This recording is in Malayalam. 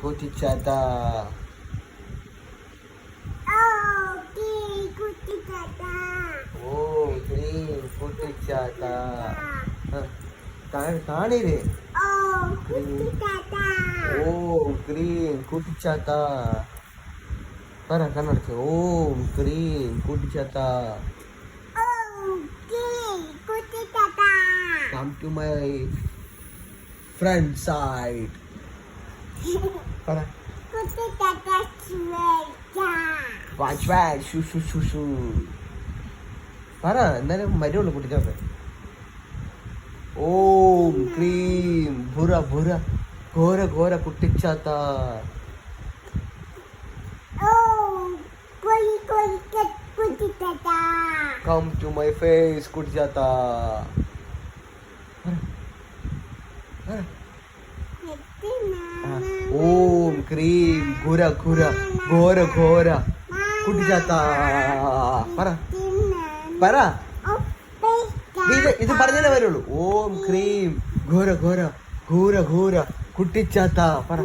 കുട്ടിച്ചാത്ത. ഓം ക്രീം കുട്ടിച്ചാത്ത. കാണില്ലേ? ഓം ക്രീം കുട്ടിച്ചാത്ത. പറ കണ്ണടച്ച്. ഓം cream കുട്ടിച്ചാത്ത. Come to my front side. പറ. Watch watch shoo shoo shoo shoo. പറ എന്നാലും വരുള്ളൂ കുട്ടിച്ചാത്ത. ഓം ക്രീം ഭുര ഭുര ഘോര ഘോര കുട്ടിച്ചാത്ത. Come to my face കുട്ടിച്ചാത്ത. ഓം ക്രീം ഘുര ഘുര ഘോര ഘോര കുട്ടിച്ചാത്ത. പറ പറ. ഇത് പറഞ്ഞാലേ വരുള്ളൂ. ഓം ക്രീം ഘോര ഘോര ഘൂര ഘൂര കുട്ടിച്ചാത്ത. പറ.